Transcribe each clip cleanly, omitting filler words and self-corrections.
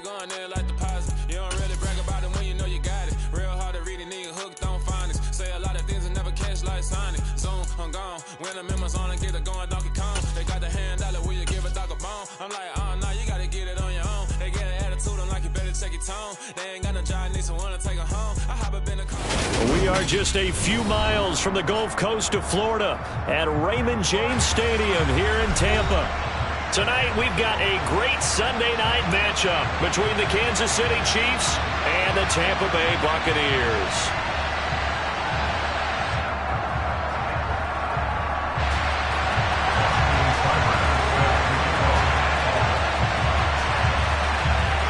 you going there like deposit. You don't really brag about it when you know you got it. Real hard to read a nigga hooked on phonics. Say a lot of things and never catch like Sonic. Zoom, I'm gone. When I'm in my zone, I get it going Donkey Kong. They got the hand dollar, will you give a dog a bone? I'm like, oh, no, you gotta get it on your own. They get an attitude, I'm like, you better check your tone. They ain't got no job, need someone to take her home. I hop up in the car. We are just a few miles from the Gulf Coast of Florida at Raymond James Stadium here in Tampa. Tonight, we've got a great Sunday night matchup between the Kansas City Chiefs and the Tampa Bay Buccaneers.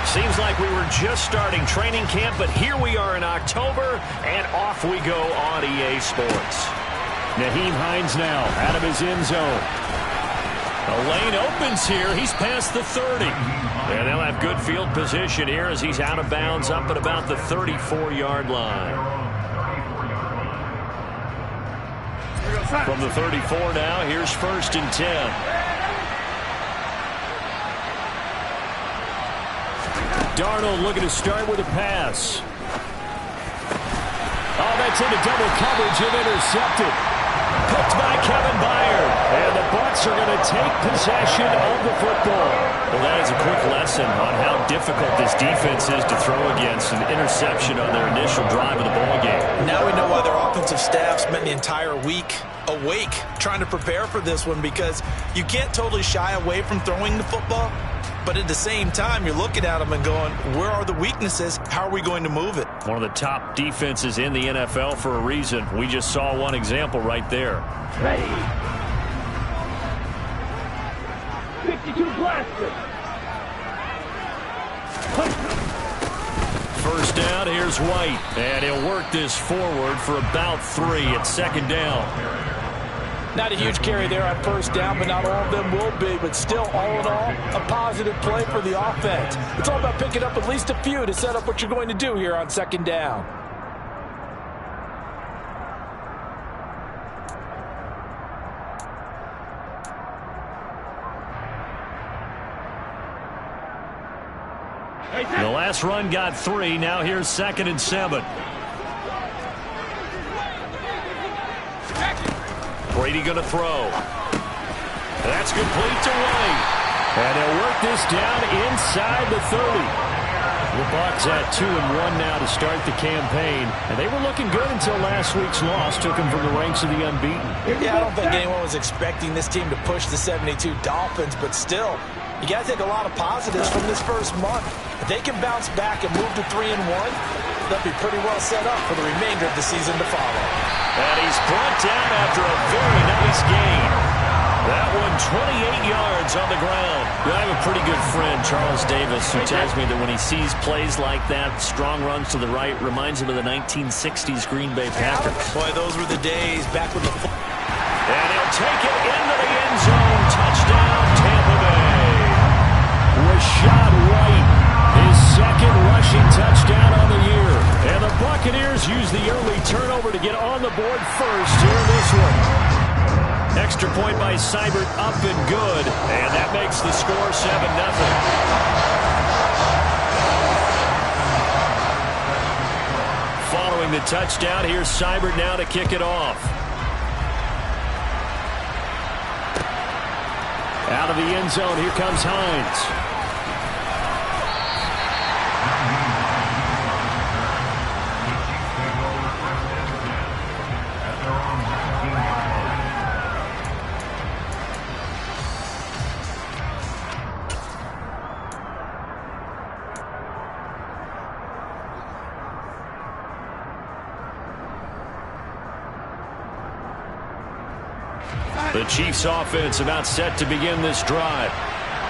Seems like we were just starting training camp, but here we are in October, and off we go on EA Sports. Nyheim Hines now out of his end zone. The lane opens here. He's past the 30. And they'll have good field position here as he's out of bounds up at about the 34-yard line. From the 34 now, here's 1st and 10. Darnold looking to start with a pass. Oh, that's into double coverage and intercepted. Picked by Kevin Byard. And the Bucs are going to take possession of the football. Well, that is a quick lesson on how difficult this defense is to throw against an interception on their initial drive of the ballgame. Now we know why their offensive staff spent the entire week awake trying to prepare for this one, because you can't totally shy away from throwing the football. But at the same time, you're looking at them and going, where are the weaknesses? How are we going to move it? One of the top defenses in the NFL for a reason. We just saw one example right there. Ready. 52 blaster. First down, here's White. And he'll work this forward for about 3 at 2nd down. Not a huge carry there on 1st down, but not all of them will be. But still, all in all, a positive play for the offense. It's all about picking up at least a few to set up what you're going to do here on 2nd down. The last run got 3. Now here's 2nd and 7. Brady going to throw. That's complete to White. And he'll work this down inside the 30. The Bucs at 2-1 now to start the campaign. And they were looking good until last week's loss took them from the ranks of the unbeaten. Yeah, I don't think anyone was expecting this team to push the 72 Dolphins, but still, you got to take a lot of positives from this first month. If they can bounce back and move to 3-1, they'll be pretty well set up for the remainder of the season to follow. And he's brought down after a very nice gain. That one 28 yards on the ground. I have a pretty good friend, Charles Davis, who tells me that when he sees plays like that, strong runs to the right, reminds him of the 1960s Green Bay Packers. Boy, those were the days back when the... And he'll take it into the end zone. Touchdown, Tampa Bay. Rashad White, his 2nd rushing touchdown on the year. And the Buccaneers use the early turnover to get on the board first here in this one. Extra point by Seibert up and good. And that makes the score 7-0. Following the touchdown, here's Seibert now to kick it off. Out of the end zone, here comes Hines. The Chiefs offense about set to begin this drive.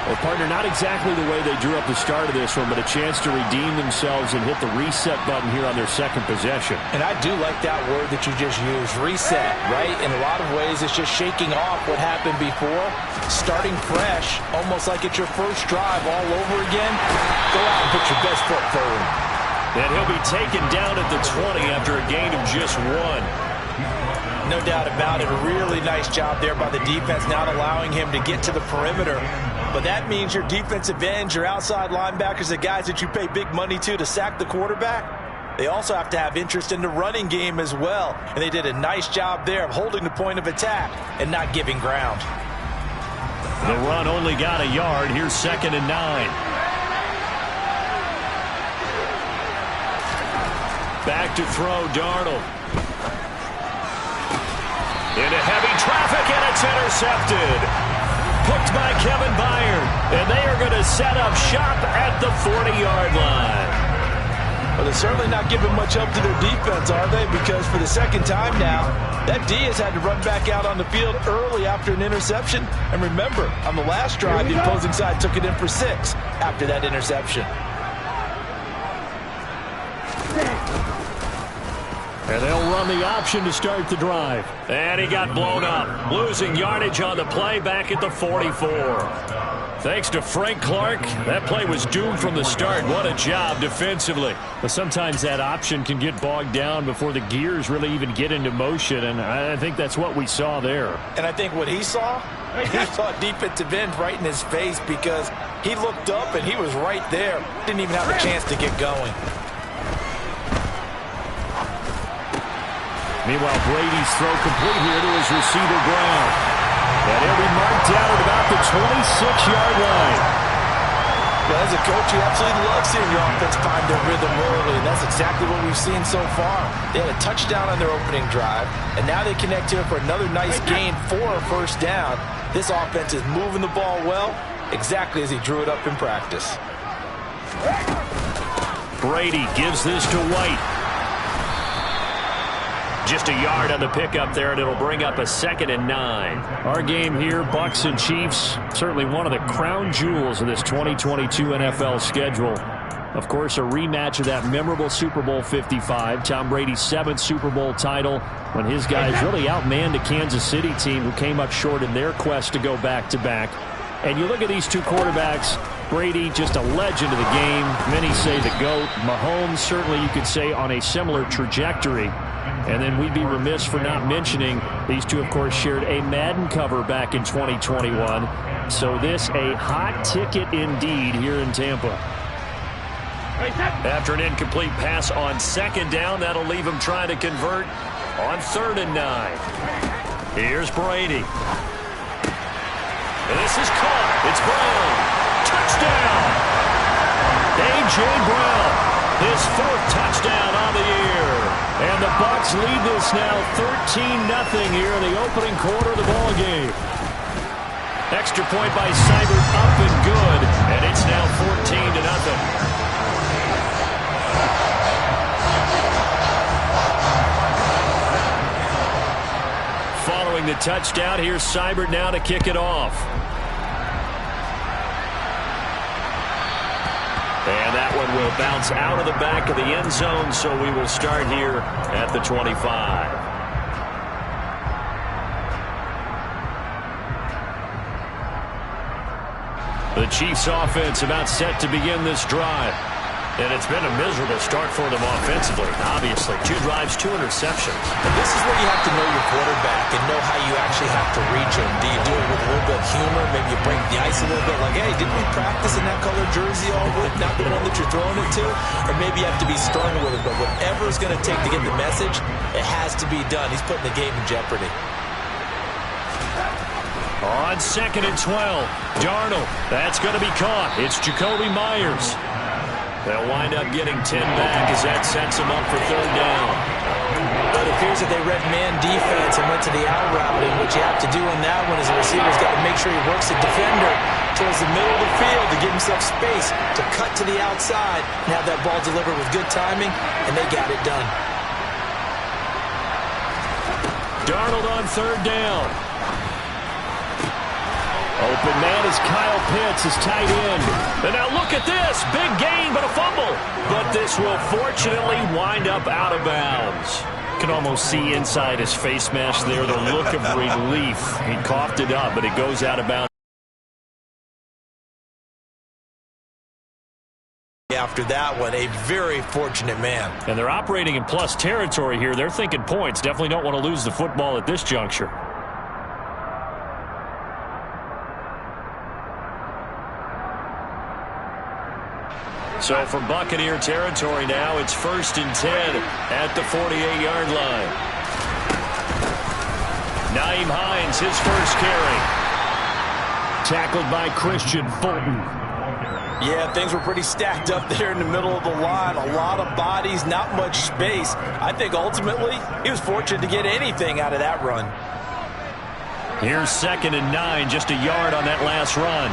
Well, partner, not exactly the way they drew up the start of this one, but a chance to redeem themselves and hit the reset button here on their 2nd possession. And I do like that word that you just used, reset, right? In a lot of ways, it's just shaking off what happened before, starting fresh, almost like it's your first drive all over again. Go out and put your best foot forward. And he'll be taken down at the 20 after a gain of just 1. No doubt about it. A really nice job there by the defense, not allowing him to get to the perimeter. But that means your defensive ends, your outside linebackers, the guys that you pay big money to sack the quarterback, they also have to have interest in the running game as well. And they did a nice job there of holding the point of attack and not giving ground. The run only got a yard. Here's 2nd and 9. Back to throw, Darnold. Into heavy traffic, and it's intercepted. Picked by Kevin Byard. And they are going to set up shop at the 40-yard line. Well, they're certainly not giving much help to their defense, are they? Because for the second time now, that D has had to run back out on the field early after an interception. And remember, on the last drive, the opposing side took it in for 6 after that interception. And they'll run the option to start the drive. And he got blown up. Losing yardage on the play back at the 44. Thanks to Frank Clark, that play was doomed from the start. What a job defensively. But sometimes that option can get bogged down before the gears really even get into motion, and I think that's what we saw there. And I think what he saw a defensive end right in his face because he looked up and he was right there. Didn't even have a chance to get going. Meanwhile, Brady's throw complete here to his receiver, Brown. And he'll be marked down at about the 26-yard line. Well, as a coach, you absolutely love seeing your offense find their rhythm early, and that's exactly what we've seen so far. They had a touchdown on their opening drive, and now they connect here for another nice gain for a first down. This offense is moving the ball well, exactly as he drew it up in practice. Brady gives this to White. Just a yard on the pickup there, and it'll bring up a 2nd and 9. Our game here, Bucs and Chiefs, certainly one of the crown jewels of this 2022 NFL schedule. Of course, a rematch of that memorable Super Bowl 55, Tom Brady's 7th Super Bowl title, when his guys really outmanned a Kansas City team who came up short in their quest to go back-to-back. And you look at these two quarterbacks, Brady, just a legend of the game. Many say the GOAT. Mahomes, certainly you could say on a similar trajectory. And then we'd be remiss for not mentioning these two, of course, shared a Madden cover back in 2021. So this a hot ticket indeed here in Tampa. After an incomplete pass on 2nd down, that'll leave him trying to convert on 3rd and 9. Here's Brady. And this is caught. It's Brown. Touchdown! A.J. Brown, his 4th touchdown on the year. And the Bucs lead this now 13-0 here in the opening quarter of the ball game. Extra point by Seibert up and good, and it's now 14-0. Following the touchdown, here's Seibert now to kick it off. And that one will bounce out of the back of the end zone, so we will start here at the 25. The Chiefs offense about set to begin this drive. And it's been a miserable start for them offensively, obviously. 2 drives, 2 interceptions. And this is where you have to know your quarterback and know how you actually have to reach him. Do you do it with a little bit of humor? Maybe you break the ice a little bit like, hey, didn't we practice in that color jersey all week, not the one that you're throwing it to? Or maybe you have to be stern with it, but whatever it's going to take to get the message, it has to be done. He's putting the game in jeopardy. On 2nd and 12, Darnold. That's going to be caught. It's Jacoby Myers. They'll wind up getting 10 back as that sets them up for 3rd down. It appears that they read man defense and went to the out route, and what you have to do on that one is the receiver's got to make sure he works the defender towards the middle of the field to give himself space to cut to the outside and have that ball delivered with good timing, and they got it done. Darnold on 3rd down. Open man is Kyle Pitts, his tight end. And now look at this. Big gain, but a fumble. But this will fortunately wind up out of bounds. You can almost see inside his face mask there the look of relief. He coughed it up, but it goes out of bounds. After that one, a very fortunate man. And they're operating in plus territory here. They're thinking points. Definitely don't want to lose the football at this juncture. So from Buccaneer territory now, it's 1st and 10 at the 48-yard line. Nyheim Hines, his first carry. Tackled by Christian Fulton. Yeah, things were pretty stacked up there in the middle of the line. A lot of bodies, not much space. I think ultimately he was fortunate to get anything out of that run. Here's 2nd and 9, just a yard on that last run.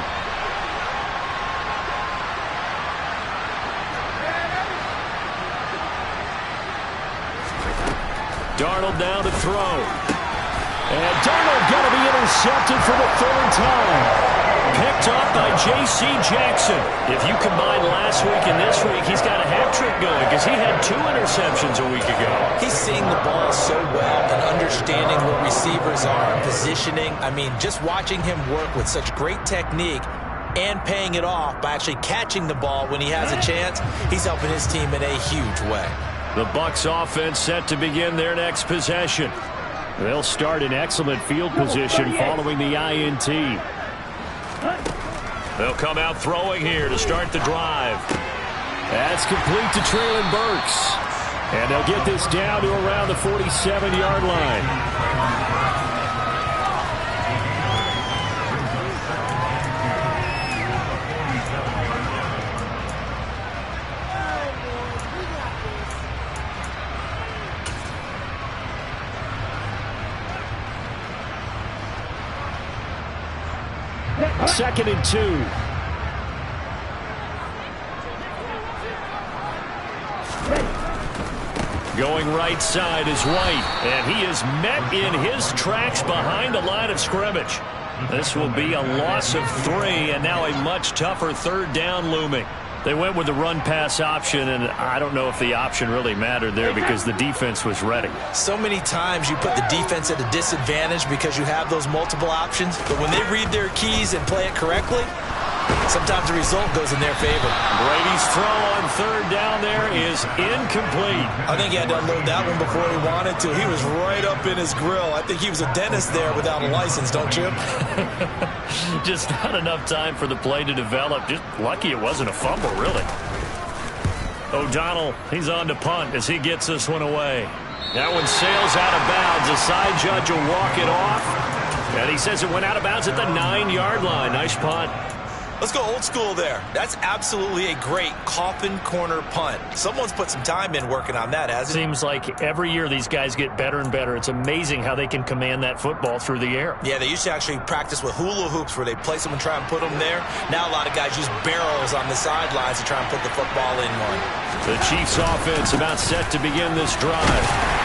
Darnold now to throw. And Darnold going to be intercepted for the 3rd time. Picked off by J.C. Jackson. If you combine last week and this week, he's got a hat trick going because he had 2 interceptions a week ago. He's seeing the ball so well and understanding where receivers are and positioning. I mean, just watching him work with such great technique and paying it off by actually catching the ball when he has a chance, he's helping his team in a huge way. The Bucs offense set to begin their next possession. They'll start in excellent field position following the INT. They'll come out throwing here to start the drive. That's complete to Traylon Burks. And they'll get this down to around the 47-yard line. Second and 2. Going right side is White, and he is met in his tracks behind the line of scrimmage. This will be a loss of 3, and now a much tougher 3rd down looming. They went with the run-pass option, and I don't know if the option really mattered there because the defense was ready. So many times you put the defense at a disadvantage because you have those multiple options, but when they read their keys and play it correctly, sometimes the result goes in their favor. Brady's throw on 3rd down there is incomplete. I think he had to unload that one before he wanted to. He was right up in his grill. I think he was a dentist there without a license, don't you? Just not enough time for the play to develop. Just lucky it wasn't a fumble, really. O'Donnell, he's on to punt as he gets this one away. That one sails out of bounds. The side judge will walk it off. And he says it went out of bounds at the 9-yard line. Nice punt. Let's go old school there. That's absolutely a great coffin corner punt. Someone's put some time in working on that, hasn't it? Seems like every year these guys get better and better. It's amazing how they can command that football through the air. Yeah, they used to actually practice with hula hoops where they place them and try and put them there. Now a lot of guys use barrels on the sidelines to try and put the football in one. The Chiefs offense about set to begin this drive.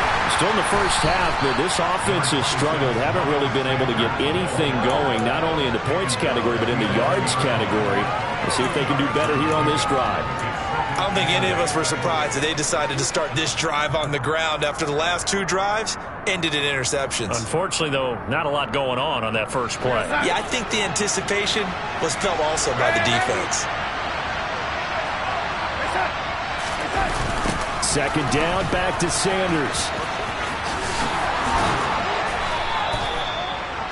Still in the first half, but this offense has struggled. Haven't really been able to get anything going, not only in the points category, but in the yards category. Let's see if they can do better here on this drive. I don't think any of us were surprised that they decided to start this drive on the ground after the last 2 drives ended in interceptions. Unfortunately, though, not a lot going on that first play. Yeah, I think the anticipation was felt also by the defense. 2nd down, back to Sanders.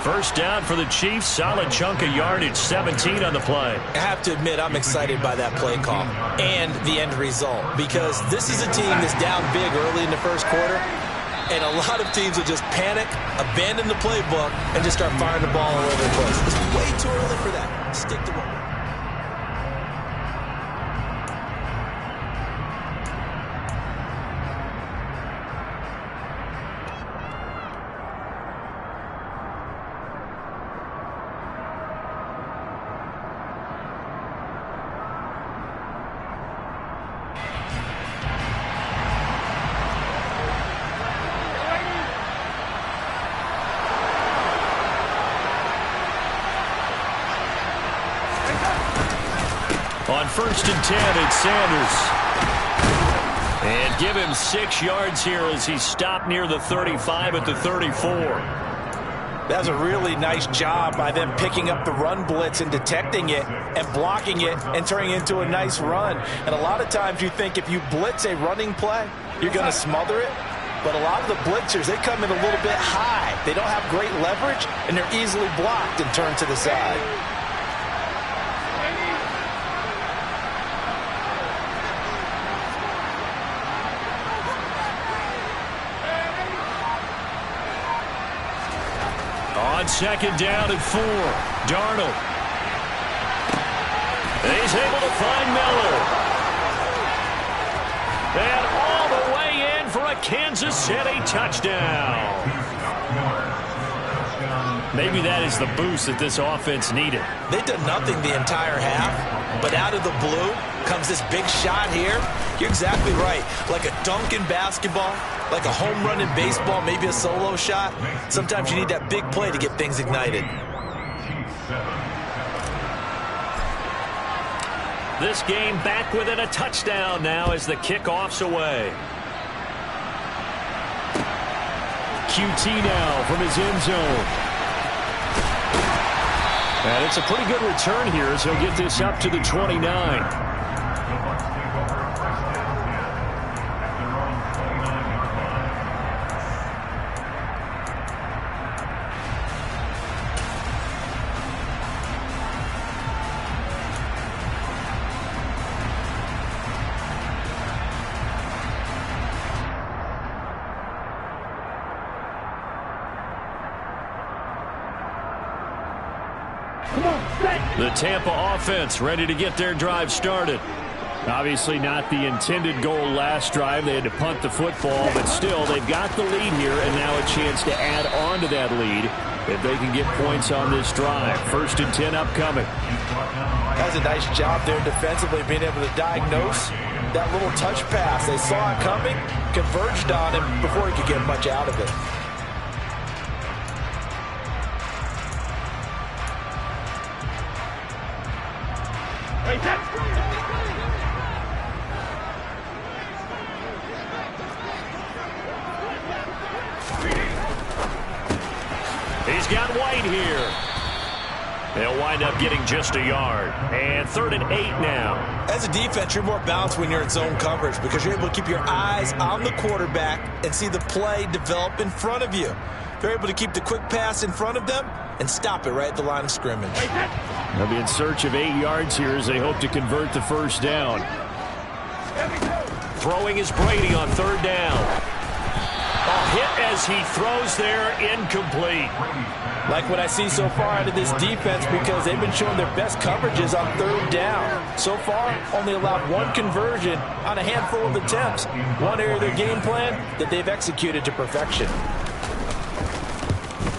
1st down for the Chiefs. Solid chunk of yardage, 17 on the play. I have to admit, I'm excited by that play call and the end result because this is a team that's down big early in the first quarter, and a lot of teams will just panic, abandon the playbook, and just start firing the ball all over the place. It's way too early for that. Stick to what. On 1st and 10, it's Sanders. And give him 6 yards here as he stopped near the 35 at the 34. That was a really nice job by them picking up the run blitz and detecting it and blocking it and turning it into a nice run. And a lot of times you think if you blitz a running play, you're going to smother it. But a lot of the blitzers, they come in a little bit high. They don't have great leverage, and they're easily blocked and turned to the side. On second down and 4, Darnold. He's able to find Miller. And all the way in for a Kansas City touchdown. Maybe that is the boost that this offense needed. They did nothing the entire half, but out of the blue comes this big shot here. You're exactly right. Like a dunk in basketball, like a home run in baseball, maybe a solo shot. Sometimes you need that big play to get things ignited. This game back within a touchdown now as the kickoff's away. QT now from his end zone. And it's a pretty good return here as he'll get this up to the 29. The Tampa offense ready to get their drive started. Obviously not the intended goal last drive. They had to punt the football, but still they've got the lead here and now a chance to add on to that lead if they can get points on this drive. 1st and 10 upcoming. That's a nice job there defensively, being able to diagnose that little touch pass. They saw it coming, converged on him before he could get much out of it. He's got White here. They'll wind up getting just a yard. And 3rd and 8 now. As a defense, you're more balanced when you're in zone coverage because you're able to keep your eyes on the quarterback and see the play develop in front of you. They're able to keep the quick pass in front of them and stop it right at the line of scrimmage. They'll be in search of 8 yards here as they hope to convert the first down. Throwing is Brady on 3rd down. A hit as he throws there, incomplete. Like what I see so far out of this defense because they've been showing their best coverages on 3rd down. So far, only allowed 1 conversion on a handful of attempts. One area of their game plan that they've executed to perfection.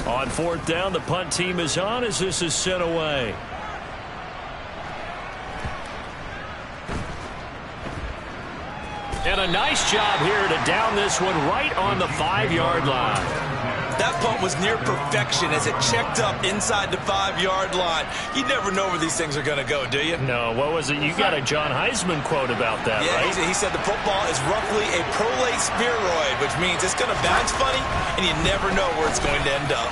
On 4th down, the punt team is on as this is sent away. And a nice job here to down this one right on the 5-yard line. That punt was near perfection as it checked up inside the 5-yard line. You never know where these things are going to go, do you? No, what was it? You got a John Heisman quote about that, yeah, right? He said the football is roughly a prolate spheroid, which means it's going to bounce funny, and you never know where it's going to end up.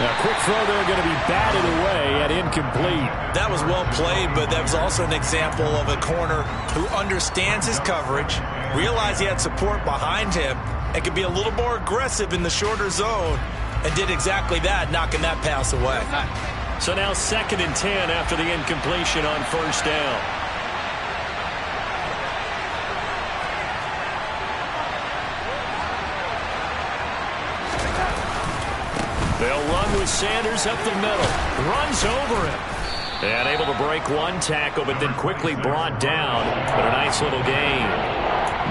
Now, quick throw there going to be batted away at incomplete. That was well played, but that was also an example of a corner who understands his coverage, realized he had support behind him, and could be a little more aggressive in the shorter zone, and did exactly that, knocking that pass away. So now 2nd and 10 after the incompletion on 1st down. They'll run with Sanders up the middle. Runs over him. And able to break 1 tackle, but then quickly brought down. But a nice little gain.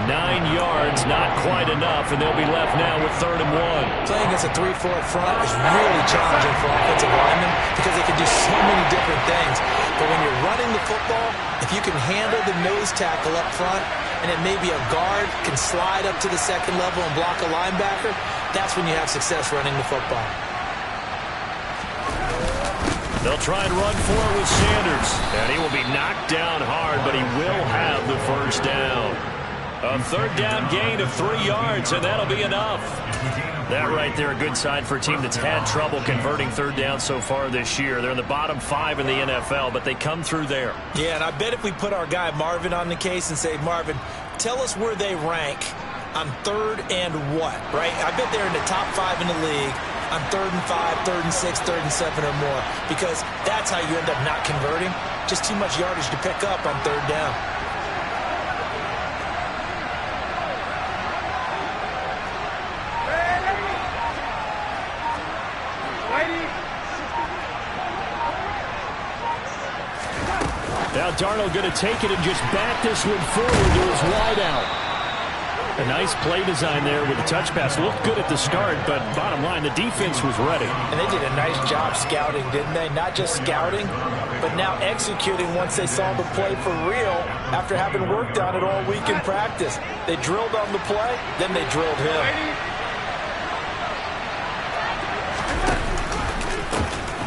9 yards, not quite enough, and they'll be left now with 3rd and 1. Playing against a 3-4 front is really challenging for offensive linemen because they can do so many different things. But when you're running the football, if you can handle the nose tackle up front, and it may be a guard can slide up to the 2nd level and block a linebacker, that's when you have success running the football. They'll try and run for it with Sanders. And he will be knocked down hard, but he will have the first down. A 3rd down gain of 3 yards, and that'll be enough. That right there, a good sign for a team that's had trouble converting 3rd down so far this year. They're in the bottom 5 in the NFL, but they come through there. Yeah, and I bet if we put our guy Marvin on the case and say, Marvin, tell us where they rank on 3rd and what, right? I bet they're in the top 5 in the league on 3rd and 5, 3rd and 6, 3rd and 7 or more, because that's how you end up not converting. Just too much yardage to pick up on 3rd down. Darnold going to take it and just back this one forward to his wideout. A nice play design there with the touch pass. Looked good at the start, but bottom line, the defense was ready. And they did a nice job scouting, didn't they? Not just scouting, but now executing once they saw the play for real after having worked on it all week in practice. They drilled on the play, then they drilled him.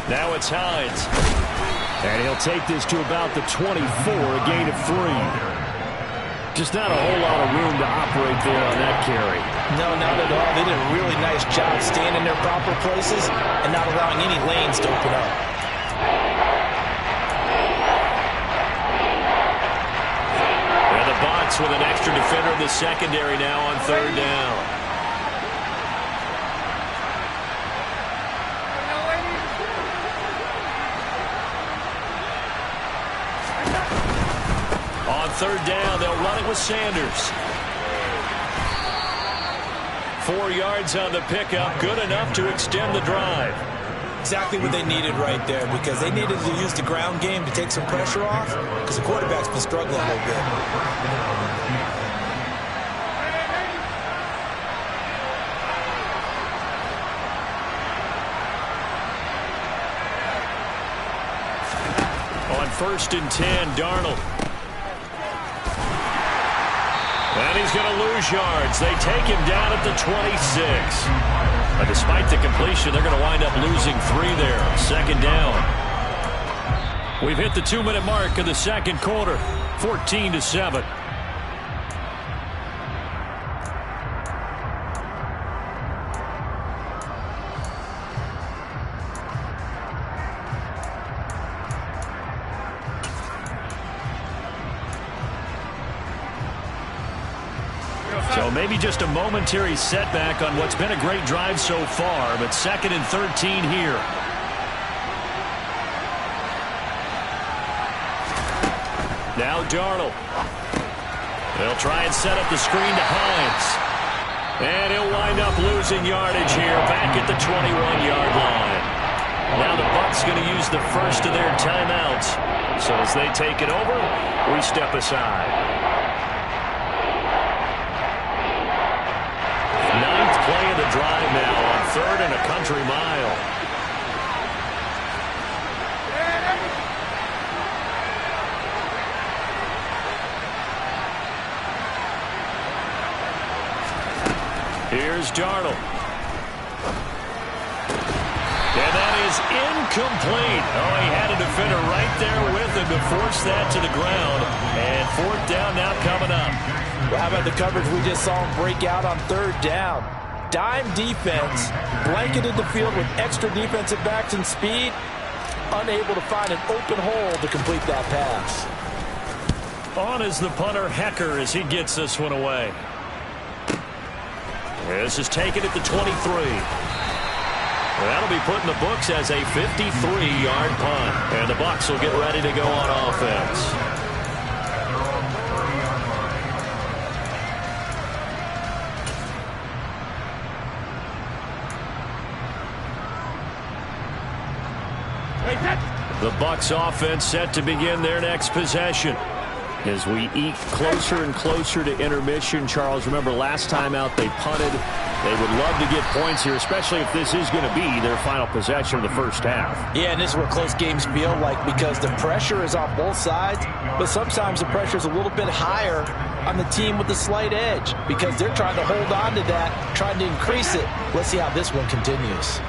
Now it's Hines. And he'll take this to about the 24, a gain of 3. Just not a whole lot of room to operate there on that carry. No, not at all. They did a really nice job staying in their proper places and not allowing any lanes to open up. And the Bucs with an extra defender in the secondary now on 3rd down. On 3rd down, they'll run it with Sanders. 4 yards on the pickup, good enough to extend the drive. Exactly what they needed right there, because they needed to use the ground game to take some pressure off, because the quarterback's been struggling a little bit. On 1st and 10, Darnold. And he's going to lose yards. They take him down at the 26. But despite the completion, they're going to wind up losing 3 there. 2nd down. We've hit the 2-minute mark of the 2nd quarter. 14-7. So maybe just a momentary setback on what's been a great drive so far, but 2nd and 13 here. Now Darnold. They'll try and set up the screen to Hines. And he'll wind up losing yardage here back at the 21-yard line. Now the Bucs going to use the first of their timeouts. So as they take it over, we step aside. 9th play of the drive now on 3rd and a country mile. Here's Darnold. And that is incomplete. Oh, he had a defender right there with him to force that to the ground. And 4th down now coming up. Well, how about the coverage we just saw him break out on 3rd down? Dime defense, blanketed the field with extra defensive backs and speed, unable to find an open hole to complete that pass. On is the punter, Hecker, as he gets this one away. This is taken at the 23. That'll be put in the books as a 53-yard punt. And the Bucs will get ready to go on offense. The Bucs offense set to begin their next possession. As we eat closer and closer to intermission, Charles, remember last time out they punted. They would love to get points here, especially if this is going to be their final possession of the first half. Yeah, and this is what close games feel like, because the pressure is on both sides, but sometimes the pressure is a little bit higher on the team with the slight edge, because they're trying to hold on to that, trying to increase it. Let's see how this one continues.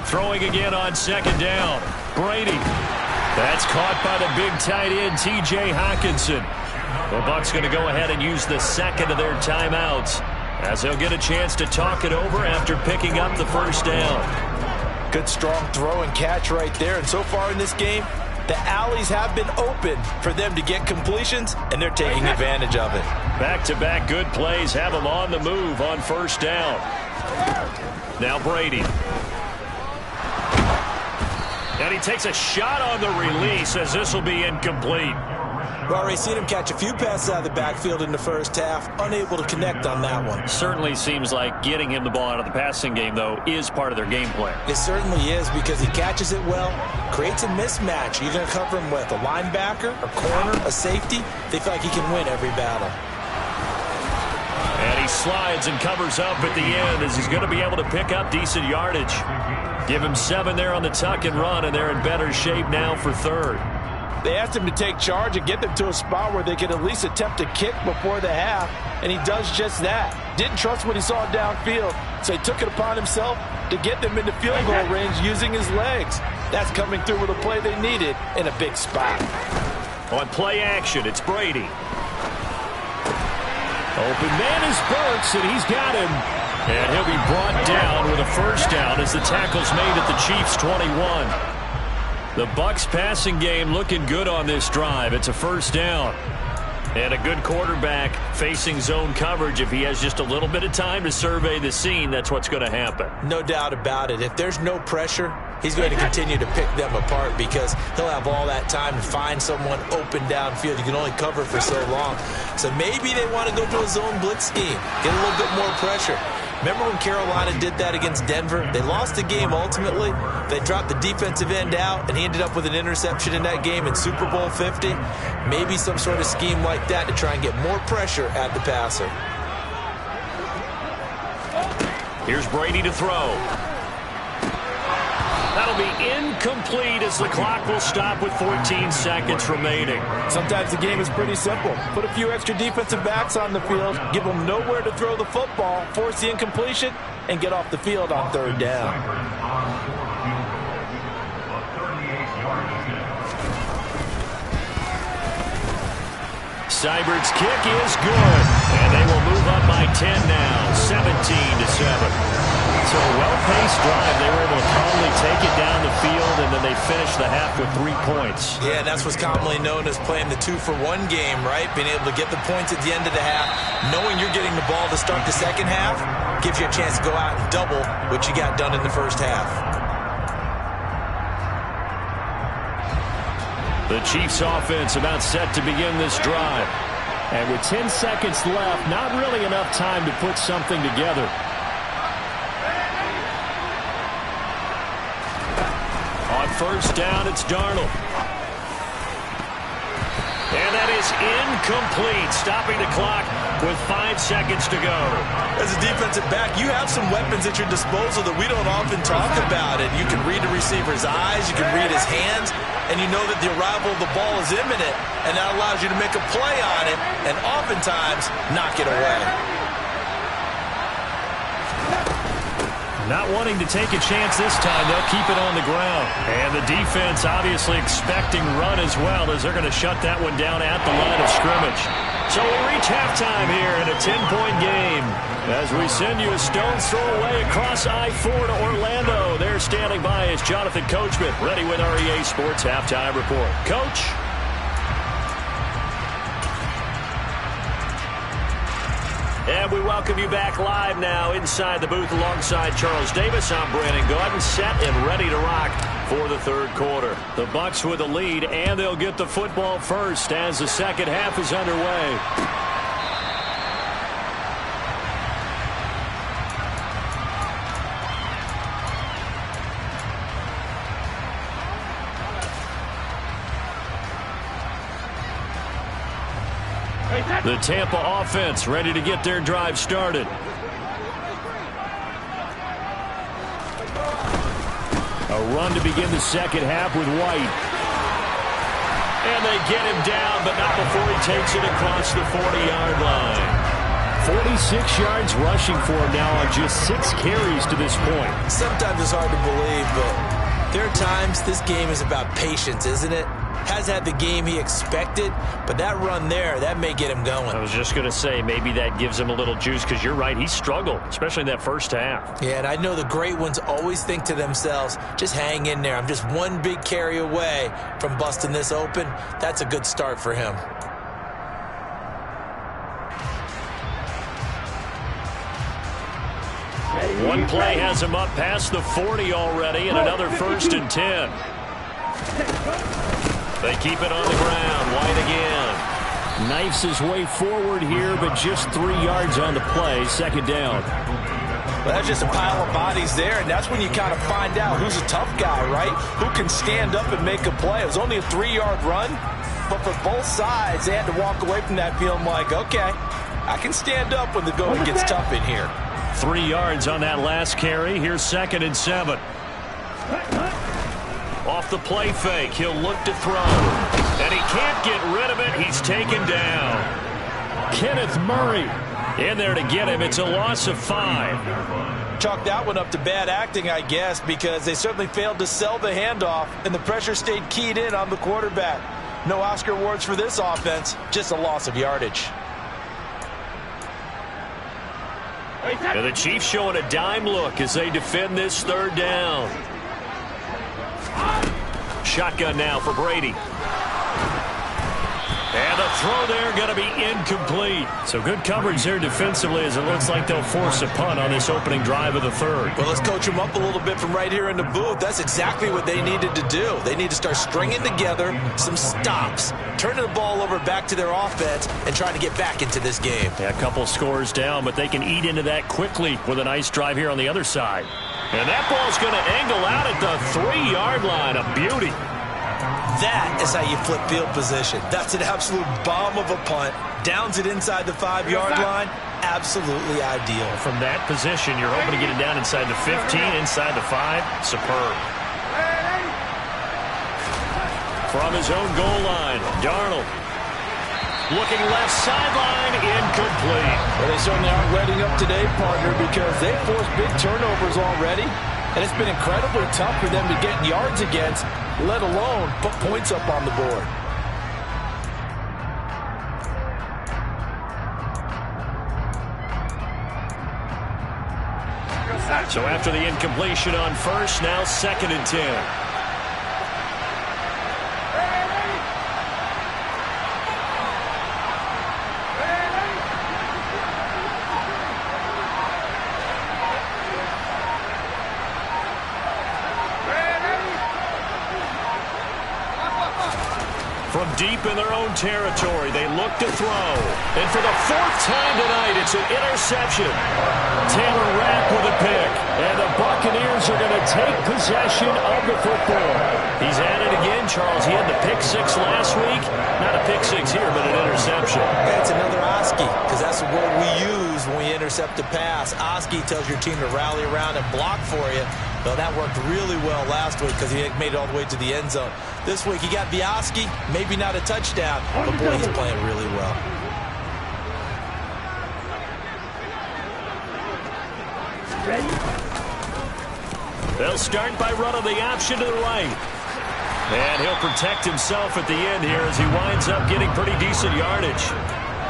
Throwing again on 2nd down. Brady. That's caught by the big tight end, T.J. Hockenson. The Bucs going to go ahead and use the 2nd of their timeouts as they'll get a chance to talk it over after picking up the 1st down. Good strong throw and catch right there. And so far in this game, the alleys have been open for them to get completions, and they're taking advantage of it. Back-to-back good plays have them on the move on 1st down. Now Brady. And he takes a shot on the release as this will be incomplete. We've already seen him catch a few passes out of the backfield in the first half, unable to connect on that one. Certainly seems like getting him the ball out of the passing game, though, is part of their game plan. It certainly is, because he catches it well, creates a mismatch. You're going to cover him with a linebacker, a corner, a safety. They feel like he can win every battle. And he slides and covers up at the end as he's going to be able to pick up decent yardage. Give him 7 there on the tuck and run, and they're in better shape now for third. They asked him to take charge and get them to a spot where they could at least attempt a kick before the half, and he does just that. Didn't trust what he saw downfield, so he took it upon himself to get them into field goal range using his legs. That's coming through with a play they needed in a big spot. On play action, it's Brady. Open man is Burks, and he's got him. And he'll be brought down with a first down as the tackle's made at the Chiefs' 21. The Bucs passing game looking good on this drive. It's a first down. And a good quarterback facing zone coverage. If he has just a little bit of time to survey the scene, that's what's going to happen. No doubt about it. If there's no pressure, he's going to continue to pick them apart because he'll have all that time to find someone open downfield. You can only cover for so long. So maybe they want to go to a zone blitz scheme, get a little bit more pressure. Remember when Carolina did that against Denver? They lost the game ultimately. They dropped the defensive end out, and he ended up with an interception in that game in Super Bowl 50. Maybe some sort of scheme like that to try and get more pressure at the passer. Here's Brady to throw. That'll be incomplete as the clock will stop with 14 seconds remaining. Sometimes the game is pretty simple. Put a few extra defensive backs on the field, give them nowhere to throw the football, force the incompletion, and get off the field on third down. Seibert's kick is good, and they will move up by 10 now, 17-7. So a well-paced drive. They were able to calmly take it down the field, and then they finished the half with 3 points. Yeah, and that's what's commonly known as playing the 2-for-1 game, right? Being able to get the points at the end of the half, knowing you're getting the ball to start the second half, gives you a chance to go out and double what you got done in the first half. The Chiefs offense about set to begin this drive. And with 10 seconds left, not really enough time to put something together. On first down, it's Darnold. And that is incomplete, stopping the clock with 5 seconds to go. As a defensive back, you have some weapons at your disposal that we don't often talk about. And you can read the receiver's eyes, you can read his hands, and you know that the arrival of the ball is imminent, and that allows you to make a play on it and oftentimes knock it away. Not wanting to take a chance this time, they'll keep it on the ground. And the defense obviously expecting run as well, as they're going to shut that one down at the line of scrimmage. So we reach halftime here in a 10-point game as we send you a stone's throw away across I-4 to Orlando. There standing by is Jonathan Coachman, ready with our EA Sports Halftime Report. Coach? And we welcome you back live now inside the booth alongside Charles Davis. I'm Brandon Gordon, set and ready to rock for the third quarter. The Bucs with a lead, and they'll get the football first as the second half is underway. The Tampa offense ready to get their drive started. A run to begin the second half with White. And they get him down, but not before he takes it across the 40-yard line. 46 yards rushing for him now on just 6 carries to this point. Sometimes it's hard to believe, but there are times this game is about patience, isn't it? Has had the game he expected, but that run there, that may get him going. I was just going to say, maybe that gives him a little juice, because you're right, he struggled, especially in that first half. Yeah, and I know the great ones always think to themselves, just hang in there. I'm just one big carry away from busting this open. That's a good start for him. One play has him up past the 40 already, and another 1st and 10. They keep it on the ground. White again. Knifes his way forward here, but just 3 yards on the play. Second down. Well, that's just a pile of bodies there, and that's when you kind of find out who's a tough guy, right? Who can stand up and make a play. It was only a 3-yard run, but for both sides, they had to walk away from that feeling like, okay, I can stand up when the going gets tough in here. 3 yards on that last carry. Here's 2nd and 7. Off the play fake, he'll look to throw. And he can't get rid of it. He's taken down. Kenneth Murray in there to get him. It's a loss of 5. Chalk that one up to bad acting, I guess, because they certainly failed to sell the handoff, and the pressure stayed keyed in on the quarterback. No Oscar awards for this offense, just a loss of yardage. And the Chiefs showing a dime look as they defend this 3rd down. Shotgun now for Brady. And the throw there going to be incomplete. So good coverage there defensively as it looks like they'll force a punt on this opening drive of the 3rd. Well, let's coach them up a little bit from right here in the booth. That's exactly what they needed to do. They need to start stringing together some stops, turning the ball over back to their offense, and trying to get back into this game. Yeah, a couple scores down, but they can eat into that quickly with a nice drive here on the other side. And that ball's going to angle out at the 3-yard line. A beauty. That is how you flip field position. That's an absolute bomb of a punt. Downs it inside the 5-yard line. Absolutely ideal. From that position, you're hoping to get it down inside the 15, inside the 5. Superb. From his own goal line, Darnold. Looking left sideline, incomplete. Well, they certainly aren't letting up today, partner, because they've forced big turnovers already. And it's been incredibly tough for them to get yards against, let alone put points up on the board. So after the incompletion on first, now 2nd and 10. From deep in their own territory, they look to throw. And for the 4th time tonight, it's an interception. Taylor Rapp with a pick. And the Buccaneers are going to take possession of the football. He's at it again, Charles. He had the pick 6 last week. Not a pick 6 here, but an interception. Yeah, it's another Oski, because that's the word we use when we intercept a pass. Oski tells your team to rally around and block for you. Well, that worked really well last week because he made it all the way to the end zone. This week, he got Oski, maybe not a touchdown, but boy, he's playing really well. They'll start by running the option to the right. And he'll protect himself at the end here as he winds up getting pretty decent yardage.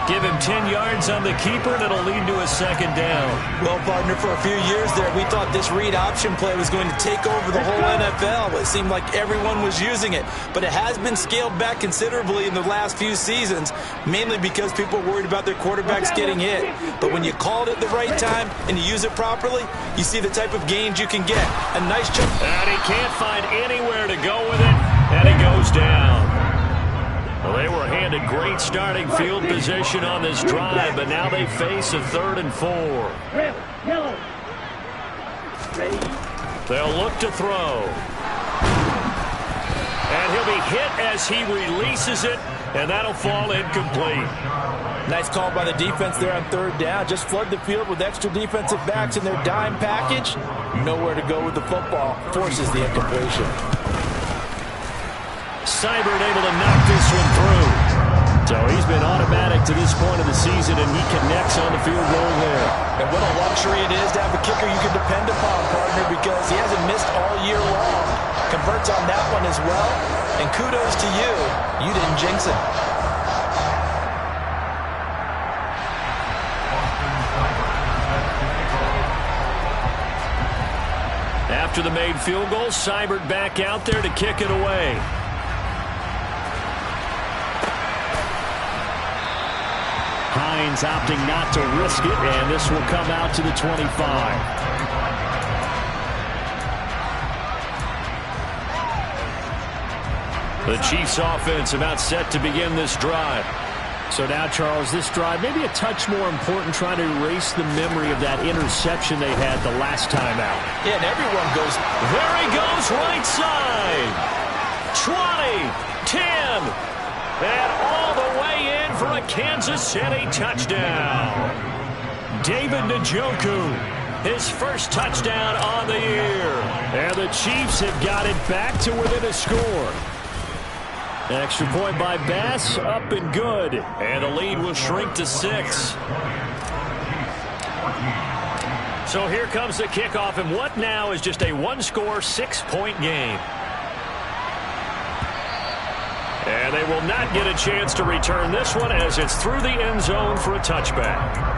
Give him 10 yards on the keeper, and it'll lead to a 2nd down. Well, partner, for a few years there, we thought this read option play was going to take over the whole NFL. It seemed like everyone was using it. But it has been scaled back considerably in the last few seasons, mainly because people are worried about their quarterbacks getting hit. But when you call it at the right time and you use it properly, you see the type of gains you can get. A nice jump. And he can't find anywhere to go with it, and he goes down. Well, they were handed great starting field position on this drive, but now they face a 3rd and 4. They'll look to throw. And he'll be hit as he releases it, and that'll fall incomplete. Nice call by the defense there on 3rd down. Just flood the field with extra defensive backs in their dime package. Nowhere to go with the football. Forces the incompletion. Seibert able to knock this one through. So he's been automatic to this point of the season, and he connects on the field goal there. And what a luxury it is to have a kicker you can depend upon, partner, because he hasn't missed all year long. Converts on that one as well. And kudos to you. You didn't jinx it. After the made field goal, Seibert back out there to kick it away. Hines opting not to risk it, and this will come out to the 25. The Chiefs offense about set to begin this drive. So now, Charles, this drive maybe a touch more important, trying to erase the memory of that interception they had the last time out. Yeah, and everyone goes. There he goes, right side. 20, 10, and all the way in for a Kansas City touchdown. David Njoku, his first touchdown on the year. And the Chiefs have got it back to within a score. Extra point by Bass, up and good. And the lead will shrink to 6. So here comes the kickoff, and what now is just a one-score, 6-point game. And they will not get a chance to return this one as it's through the end zone for a touchback.